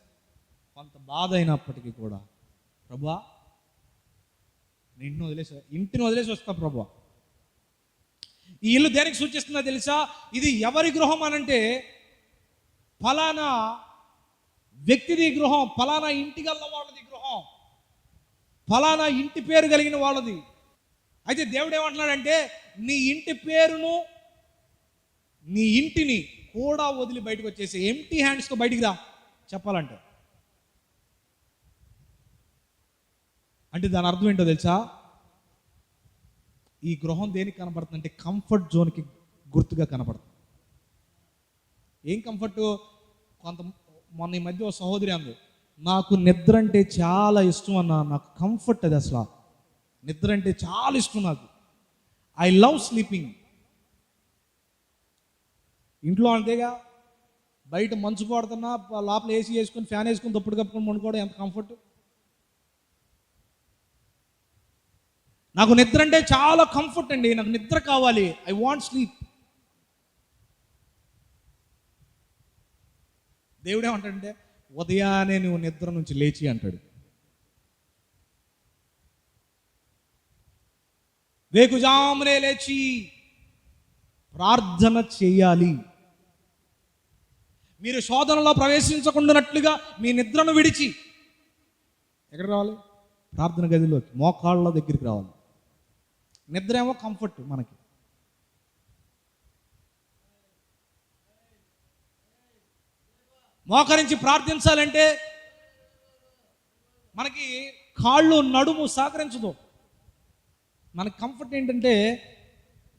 కొంత బాధ అయినప్పటికీ కూడా, ప్రభువా ఇంటిని వదిలేసి వస్తా ప్రభువా. ఈ ఇల్లు దేనికి సూచిస్తుందో తెలుసా? ఇది ఎవరి గృహం అనంటే, ఫలానా వ్యక్తిది గృహం, ఫలానా ఇంటి గల్ల వాళ్ళది గృహం, ఫలానా ఇంటి పేరు కలిగిన వాళ్ళది. అయితే దేవుడు ఏమంటున్నాడంటే, నీ ఇంటి పేరును నీ ఇంటిని కూడా వదిలి బయటకు వచ్చేసి ఎంప్టీ హ్యాండ్స్తో బయటికి రా చెప్పాలంటే. అంటే దాని అర్థం ఏంటో తెలుసా? ఈ గృహం దేనికి కనపడుతుంది అంటే కంఫర్ట్ జోన్కి గుర్తుగా కనపడుతుంది. ఏం కంఫర్ట్? మొన్న ఈ మధ్య ఒక సహోదరి అంది, నాకు నిద్ర అంటే చాలా ఇష్టం అన్న, నాకు కంఫర్ట్ అది, అసలు నిద్ర అంటే చాలా ఇష్టం నాకు, ఐ లవ్ స్లీపింగ్. ఇంట్లో అంతేగా, బయట మంచు పడుతున్నా లోపల ఏసీ వేసుకొని ఫ్యాన్ వేసుకొని దుప్పటి కప్పుకొని పండుకోవడం ఎంత కంఫర్ట్. నాకు నిద్ర అంటే చాలా కంఫర్ట్ అండి, నాకు నిద్ర కావాలి, ఐ వాంట్ స్లీప్. దేవుడు ఏమంటాడంటే, ఉదయాన్నే నువ్వు నిద్ర నుంచి లేచి అంటాడు. వేకుజామునే లేచి ప్రార్థన చేయాలి. మీరు శోధనలో ప్రవేశించకుండానట్లుగా మీ నిద్రను విడిచి ఎక్కడ రావాలి? ప్రార్థన గదిలోకి, మోకాళ్ళ దగ్గరికి రావాలి. నిద్ర ఏమో కంఫర్ట్ మనకి. మోకరించి ప్రార్థించాలంటే మనకి కాళ్ళు నడుము సహకరించదు. మనకి కంఫర్ట్ ఏంటంటే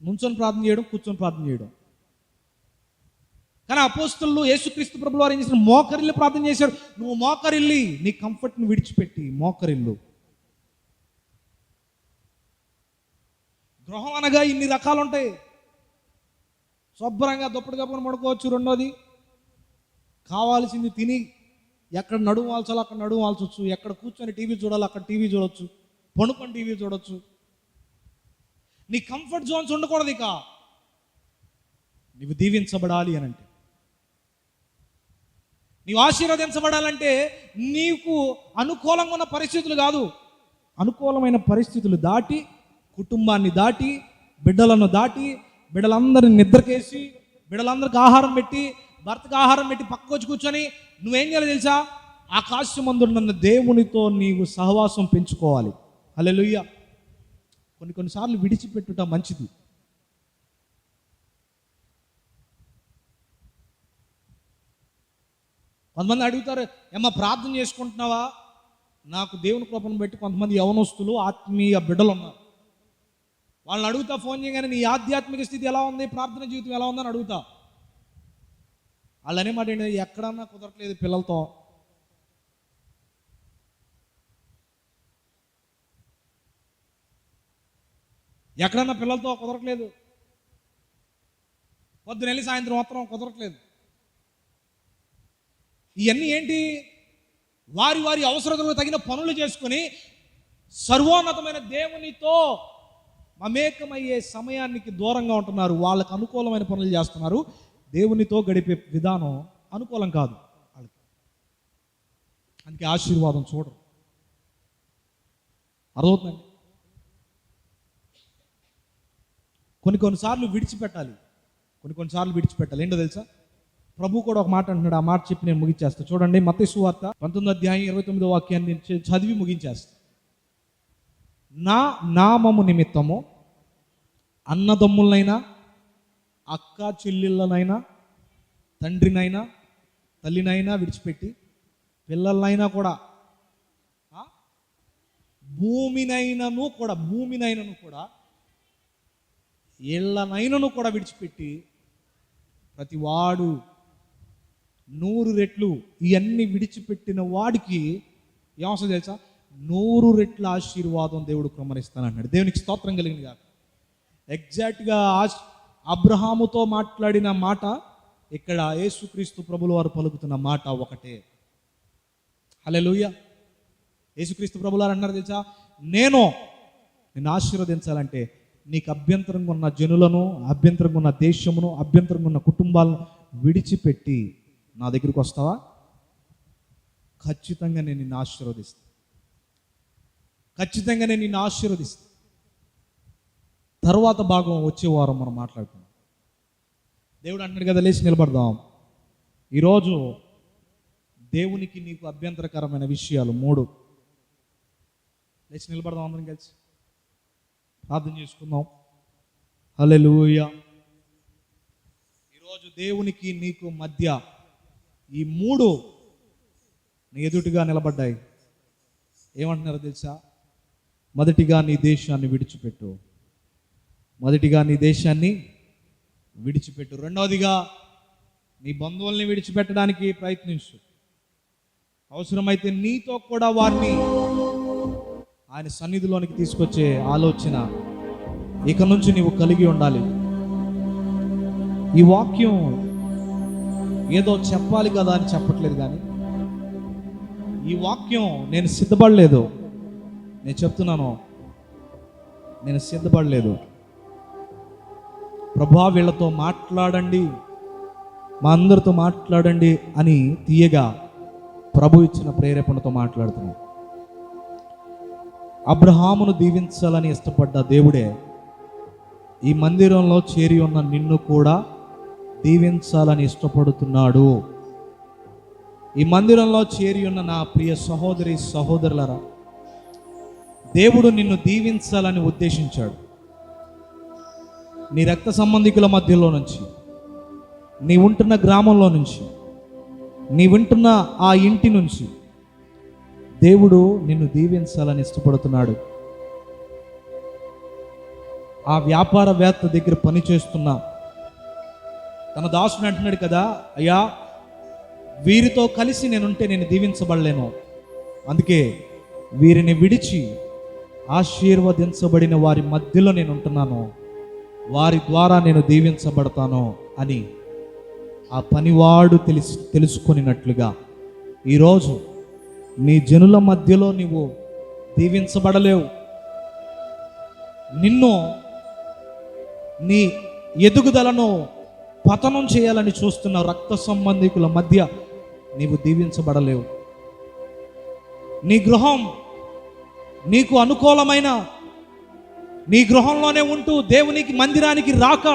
నుంచొని ప్రార్థన చేయడం, కూర్చొని ప్రార్థన చేయడం. కానీ అపోస్తలులు యేసుక్రీస్తు ప్రభువు వారు ఏం చేశారు? మోకరిల్లి ప్రార్థన చేశారు. నువ్వు మోకరిల్లి నీ కంఫర్ట్ని విడిచిపెట్టి మోకరిల్లు. గృహం అనగా ఇన్ని రకాలు ఉంటాయి. శుభ్రంగా దుప్పటి కప్పుకొని పడుకోవచ్చు. రెండోది, కావాల్సింది తిని ఎక్కడ నడుము వాల్చాలో అక్కడ నడుము వాల్చవచ్చు, ఎక్కడ కూర్చొని టీవీ చూడాలో అక్కడ టీవీ చూడవచ్చు, పడుకొని టీవీ చూడవచ్చు. నీ కంఫర్ట్ జోన్స్ ఉండకూడదు. ఇక నీవు దీవించబడాలి అని అంటే, నీవు ఆశీర్వదించబడాలంటే నీకు అనుకూలంగా ఉన్న పరిస్థితులు కాదు, అనుకూలమైన పరిస్థితులు దాటి, కుటుంబాన్ని దాటి, బిడ్డలను దాటి, బిడ్డలందరిని నిద్రకేసి, బిడ్డలందరికి ఆహారం పెట్టి, భర్తకు ఆహారం పెట్టి పక్కకు వచ్చి కూర్చొని నువ్వేం చేయాలి తెలుసా? ఆకాశమందున్న దేవునితో నీవు సహవాసం పెంచుకోవాలి. హల్లెలూయా. కొన్నిసార్లు విడిచిపెట్టుట మంచిది. కొంతమంది అడుగుతారు, ఏమ్మా ప్రార్థన చేసుకుంటున్నావా? నాకు దేవుని కృపను బట్టి కొంతమంది యవనస్తులు ఆత్మీయ బిడ్డలు ఉన్నారు. వాళ్ళని అడుగుతా, ఫోన్ చేయగానే నీ ఆధ్యాత్మిక స్థితి ఎలా ఉంది, ప్రార్థన జీవితం ఎలా ఉందని అడుగుతా. వాళ్ళు అనే మాట ఏంటి? ఎక్కడన్నా కుదరట్లేదు పిల్లలతో. ఎక్కడన్నా పిల్లలతో కుదరట్లేదు, పొద్దునెళ్ళి సాయంత్రం మాత్రం కుదరట్లేదు. ఇవన్నీ ఏంటి? వారి వారి అవసరతలకు తగిన పనులు చేసుకొని సర్వోన్నతమైన దేవునితో మమేకమయ్యే సమయానికి దూరంగా ఉంటున్నారు. వాళ్ళకు అనుకూలమైన పనులు చేస్తున్నారు. దేవునితో గడిపే విధానం అనుకూలం కాదు వాళ్ళకి. అందుకే ఆశీర్వాదం చూడరు. అర్థమవుతుందండి? కొన్నిసార్లు విడిచిపెట్టాలి. కొన్నిసార్లు విడిచిపెట్టాలి. ఏంటో తెలుసా? ప్రభు కూడా ఒక మాట అంటున్నాడు. ఆ మాట చెప్పి నేను ముగించేస్తాను. చూడండి, మత్తయి సువార్త 19:29 వాక్యాన్ని నేను చదివి ముగించేస్తాను. నా నామము నిమిత్తము అన్నదమ్ములనైనా, అక్క చెల్లెళ్ళనైనా, తండ్రినైనా, తల్లినైనా విడిచిపెట్టి, పిల్లలనైనా కూడా, భూమినైనను కూడా ఇళ్ళనైనను కూడా విడిచిపెట్టి ప్రతి వాడు 100 రెట్లు ఇవన్నీ విడిచిపెట్టిన వాడికి ఏమవసరం తెలుసా? 100 రెట్ల ఆశీర్వాదం దేవుడు కుమ్మరిస్తానన్నాడు. దేవునికి స్తోత్రం కలిగింది కాక. ఎగ్జాక్ట్గా అబ్రహాముతో మాట్లాడిన మాట ఇక్కడ యేసుక్రీస్తు ప్రభుల వారు పలుకుతున్న మాట ఒకటే. హల్లెలూయా. యేసుక్రీస్తు ప్రభుల వారు అన్నారు తెలుసా, నిన్ను ఆశీర్వదించాలంటే నీకు అభ్యంతరంగా ఉన్న జనులను, అభ్యంతరంగా ఉన్న దేశమును, అభ్యంతరంగా ఉన్న కుటుంబాలను విడిచిపెట్టి నా దగ్గరికి వస్తావా? ఖచ్చితంగా నేను నిన్ను ఆశీర్వదిస్తాను. ఖచ్చితంగా నేను నిన్ను ఆశీర్వదిస్తాను. తర్వాత భాగం వచ్చే వారం మనం మాట్లాడుకుందాం. దేవుడు అంటున్నాడు కదా, లేచి నిలబడదాం. ఈరోజు దేవునికి నీకు అభ్యంతరకరమైన విషయాలు 3. లేచి నిలబడదాం, అందరం కలిసి ప్రార్థన చేసుకుందాం. హల్లెలూయా. ఈరోజు దేవునికి నీకు మధ్య ఈ 3 నీ ఎదుటిగా నిలబడ్డాయి. ఏమంటున్నారో తెలుసా? మొదటిగా నీ దేశాన్ని విడిచిపెట్టు. మొదటిగా నీ దేశాన్ని విడిచిపెట్టు. రెండవదిగా నీ బంధువుల్ని విడిచిపెట్టడానికి ప్రయత్నించు. అవసరమైతే నీతో కూడా వారిని ఆయన సన్నిధిలోనికి తీసుకొచ్చే ఆలోచన ఇక నుంచి నీవు కలిగి ఉండాలి. ఈ వాక్యం ఏదో చెప్పాలి కదా అని చెప్పట్లేదు, కానీ ఈ వాక్యం నేను సిద్ధపడలేదు. నేను చెప్తున్నాను, నేను సిద్ధపడలేదు. ప్రభువా వీళ్ళతో మాట్లాడండి, మా అందరితో మాట్లాడండి అని తీయగా ప్రభు ఇచ్చిన ప్రేరేపణతో మాట్లాడుతున్నాను. అబ్రహామును దీవించాలని ఇష్టపడ్డ దేవుడే ఈ మందిరంలో చేరి ఉన్న నిన్ను కూడా దీవించాలని ఇష్టపడుతున్నాడు. ఈ మందిరంలో చేరి ఉన్న నా ప్రియ సహోదరి సహోదరులరా, దేవుడు నిన్ను దీవించాలని ఉద్దేశించాడు. నీ రక్త సంబంధికుల మధ్యలో నుంచి, నీ ఉంటున్న గ్రామంలో నుంచి, నీ వింటున్న ఆ ఇంటి నుంచి దేవుడు నిన్ను దీవించాలని ఇష్టపడుతున్నాడు. ఆ వ్యాపారవేత్త దగ్గర పనిచేస్తున్న తన దాసుని అంటున్నాడు కదా, అయ్యా వీరితో కలిసి నేనుంటే నేను దీవించబడలేను, అందుకే వీరిని విడిచి ఆశీర్వదించబడిన వారి మధ్యలో నేను ఉంటున్నాను, వారి ద్వారా నేను దీవించబడతాను అని ఆ పనివాడు తెలుసుకొనినట్లుగా ఈరోజు నీ జనుల మధ్యలో నీవు దీవించబడలేవు. నిన్ను, నీ ఎదుగుదలను పతనం చేయాలని చూస్తున్న రక్త సంబంధికుల మధ్య నీవు దీవించబడలేవు. నీ గృహం నీకు అనుకూలమైన, నీ గృహంలోనే ఉంటూ దేవునికి మందిరానికి రాక,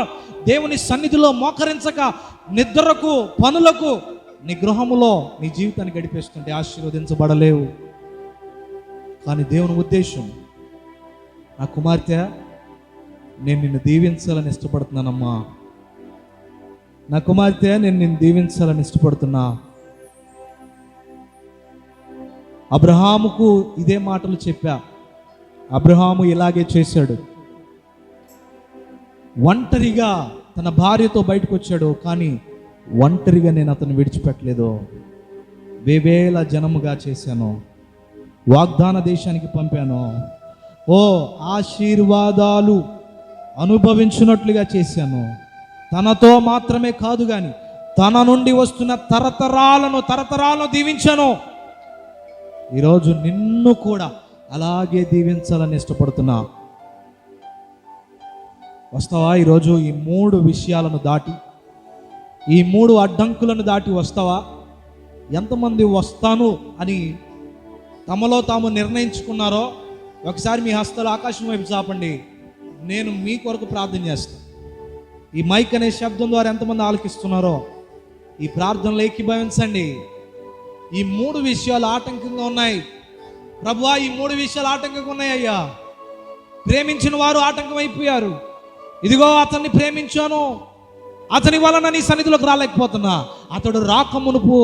దేవుని సన్నిధిలో మోకరించక, నిద్రకు పనులకు నీ గృహములో నీ జీవితాన్ని గడిపేస్తుంటే ఆశీర్వదించబడలేవు. కానీ దేవుని ఉద్దేశం, నా కుమార్తె నేను నిన్ను దీవించాలని ఇష్టపడుతున్నానమ్మా, నా కుమార్తె నేను నిన్ను దీవించాలని ఇష్టపడుతున్నా. అబ్రహాముకు ఇదే మాటలు చెప్పా. అబ్రహాము ఇలాగే చేశాడు. ఒంటరిగా తన భార్యతో బయటకు వచ్చాడు, కానీ ఒంటరిగా నేను అతను విడిచిపెట్టలేదు. వేవేల జనముగా చేశాను, వాగ్దాన దేశానికి పంపాను, ఓ ఆశీర్వాదాలు అనుభవించినట్లుగా చేశాను. తనతో మాత్రమే కాదు, కానీ తన నుండి వస్తున్న తరతరాలను దీవించాను. ఈరోజు నిన్ను కూడా అలాగే దీవించాలని ఇష్టపడుతున్నా. వస్తావా? ఈరోజు ఈ 3 విషయాలను దాటి, ఈ 3 అడ్డంకులను దాటి వస్తావా? ఎంతమంది వస్తాను అని తమలో తాము నిర్ణయించుకున్నారో ఒకసారి మీ హస్తాలు ఆకాశం వైపు చాపండి. నేను మీ కొరకు ప్రార్థన చేస్తాను. ఈ మైక్ అనే శబ్దం ద్వారా ఎంతమంది ఆలకిస్తున్నారో ఈ ప్రార్థనలో ఏకీభవించండి. ఈ 3 విషయాలు ఆటంకంగా ఉన్నాయి. ప్రభువా, ఈ 3 విషయాలు ఆటంకంగా ఉన్నాయి అయ్యా. ప్రేమించిన వారు ఆటంకం అయిపోయారు. ఇదిగో అతన్ని ప్రేమించాను, అతని వలన నీ సన్నిధిలోకి రాలేకపోతున్నా. అతడు రాకమునుపు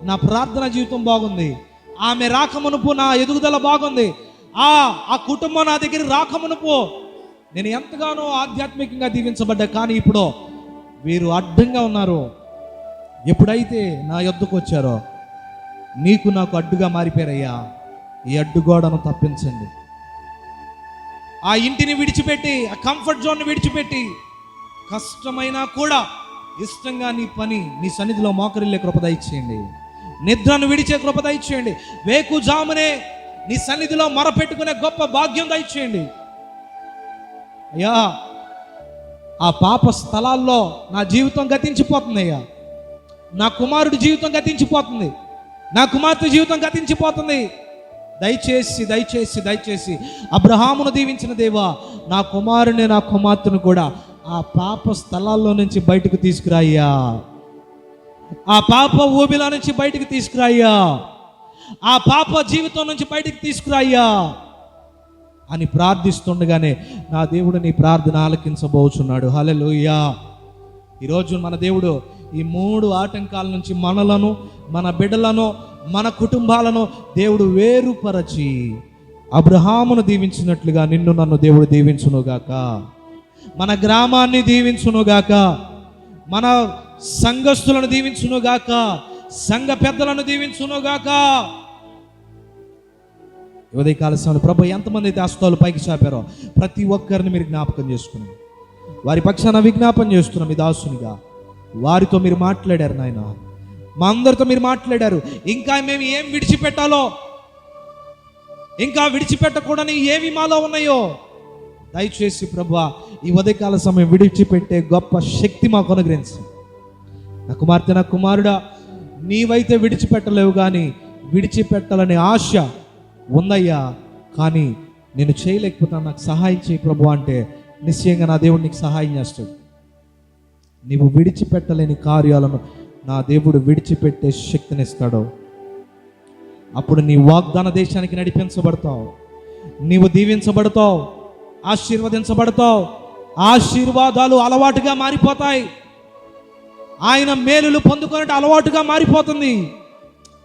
నా ప్రార్థన జీవితం బాగుంది, ఆమె రాకమునుపు నా ఎదుగుదల బాగుంది, ఆ కుటుంబం నా దగ్గర రాకమునుపు నేను ఎంతగానో ఆధ్యాత్మికంగా దీవించబడ్డా, కానీ ఇప్పుడు వీరు అడ్డంగా ఉన్నారు. ఎప్పుడైతే నా యొద్దకు వచ్చారో నీకు నాకు అడ్డుగా మారిపోయారయ్యా, ఈ అడ్డుగోడను తప్పించండి. ఆ ఇంటిని విడిచిపెట్టి, ఆ కంఫర్ట్ జోన్ని విడిచిపెట్టి, కష్టమైనా కూడా ఇష్టంగా నీ పని, నీ సన్నిధిలో మోకరిల్లే కృప దయచేయండి. నిద్రను విడిచే కృప దయచేయండి. వేకుజామునే నీ సన్నిధిలో మొరపెట్టుకునే గొప్ప భాగ్యం దయచేయండి అయ్యా. ఆ పాప స్థలాల్లో నా జీవితం గతించిపోతుంది అయ్యా. నా కుమారుడి జీవితం గతించిపోతుంది, నా కుమార్తె జీవితం గతించిపోతుంది. దయచేసి దయచేసి దయచేసి అబ్రహామును దీవించిన దేవా, నా కుమారుని నా కుమార్తెను కూడా ఆ పాప స్థలాల్లో నుంచి బయటకు తీసుకురాయ్యా, ఆ పాప ఊబిలో నుంచి బయటకు తీసుకురాయ్యా, ఆ పాప జీవితం నుంచి బయటకు తీసుకురాయ్యా అని ప్రార్థిస్తుండగానే నా దేవుడు నీ ప్రార్థన ఆలకించబోచున్నాడు. హల్లెలూయా. ఈరోజు మన దేవుడు ఈ 3 ఆటంకాల నుంచి మనలను, మన బిడ్డలను, మన కుటుంబాలను దేవుడు వేరుపరచి అబ్రహామును దీవించినట్లుగా నిన్ను నన్ను దేవుడు దీవించునుగాక. మన గ్రామాన్ని దీవించునుగాక, మన సంఘస్థులను దీవించునుగాక, సంఘ పెద్దలను దీవించునుగాక. ఉదయకాల సమయంలో ప్రభు ఎంతమంది అయితే హస్తాలు పైకి చాపారో ప్రతి ఒక్కరిని మీరు జ్ఞాపకం చేసుకుని వారి పక్షాన విజ్ఞాపన చేస్తున్నాం. మీ దాసునిగా వారితో మీరు మాట్లాడారు నాయన, మా అందరితో మీరు మాట్లాడారు. ఇంకా మేము ఏం విడిచిపెట్టాలో, ఇంకా విడిచిపెట్టకూడని ఏవి మాలో ఉన్నాయో దయచేసి ప్రభువా ఈ ఉదయకాల సమయం విడిచిపెట్టే గొప్ప శక్తి మాకు అనుగ్రహించు. నా కుమార్తె, నా కుమారుడా, నీవైతే విడిచిపెట్టలేవు, కానీ విడిచిపెట్టాలనే ఆశ ఉందయ్యా, కానీ నేను చేయలేకపోతాను, నాకు సహాయం చేయి ప్రభు అంటే నిశ్చయంగా నా దేవుడు నీకు సహాయం చేస్తాడు. నీవు విడిచిపెట్టలేని కార్యాలను నా దేవుడు విడిచిపెట్టే శక్తిని ఇస్తాడు. అప్పుడు నీ వాగ్దాన దేశానికి నడిపించబడతావు, నీవు దీవించబడతావు, ఆశీర్వదించబడతావు. ఆశీర్వాదాలు అలవాటుగా మారిపోతాయి. ఆయన మేలులు పొందుకున్నట్టు అలవాటుగా మారిపోతుంది.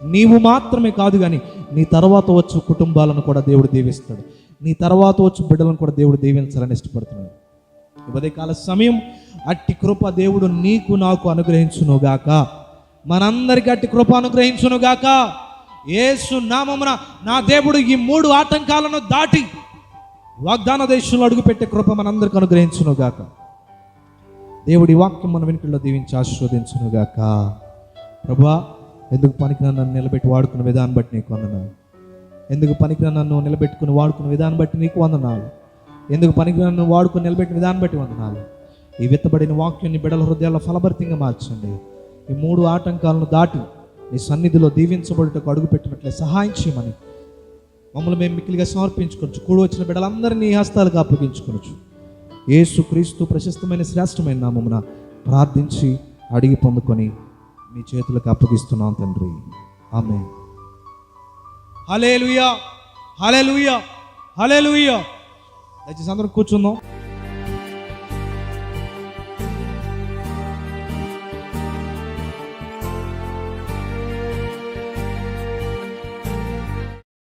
నీవు మాత్రమే కాదు, కానీ నీ తర్వాత వచ్చు కుటుంబాలను కూడా దేవుడు దీవిస్తాడు. నీ తర్వాత వచ్చు బిడ్డలను కూడా దేవుడు దీవించాలని ఇష్టపడుతున్నాడు. ఉదయకాల సమయం అట్టి కృప దేవుడు నీకు నాకు అనుగ్రహించునుగాక, మనందరికీ అట్టి కృప అనుగ్రహించునుగాక. యేసు నామమున నా దేవుడు ఈ 3 ఆటంకాలను దాటి వాగ్దాన దేశంలో అడుగుపెట్టే కృప మనందరికీ అనుగ్రహించునుగాక. దేవుడి వాక్యం మన వెనుకల్లో దీవించి ఆశీర్వదించునుగాక. ప్రభువా, ఎందుకు పనికిరా నన్ను నిలబెట్టి వాడుకున్న విధానం బట్టి నీకు వందనాలు. ఎందుకు పనికిరా నన్ను నిలబెట్టుకుని వాడుకున్న విధానం బట్టి నీకు వందనాలు. ఎందుకు పనికిరా నన్ను వాడుకుని నిలబెట్టిన విధానం బట్టి వందనాలు. ఈ విత్తబడిన వాక్యాన్ని బిడ్డల హృదయాల్లో ఫలభరితంగా మార్చండి. ఈ 3 ఆటంకాలను దాటి నీ సన్నిధిలో దీవించబడుటకు అడుగుపెట్టినట్లే సహాయం చేయమని మమ్మల్ని మేము మిక్కిలిగా సమర్పించుకోవచ్చు. కూడి వచ్చిన బిడ్డలందరినీ హస్తాలకు అప్పగించుకోవచ్చు. యేసు క్రీస్తు ప్రశస్తమైన శ్రేష్టమైన నామమున ప్రార్థించి అడిగి పొందుకొని మీ చేతులకు అప్పగిస్తున్నాం తండ్రి. ఆమేన్. హల్లెలూయా, హల్లెలూయా, హల్లెలూయా. దయచేసి అందరం కూర్చుందాం.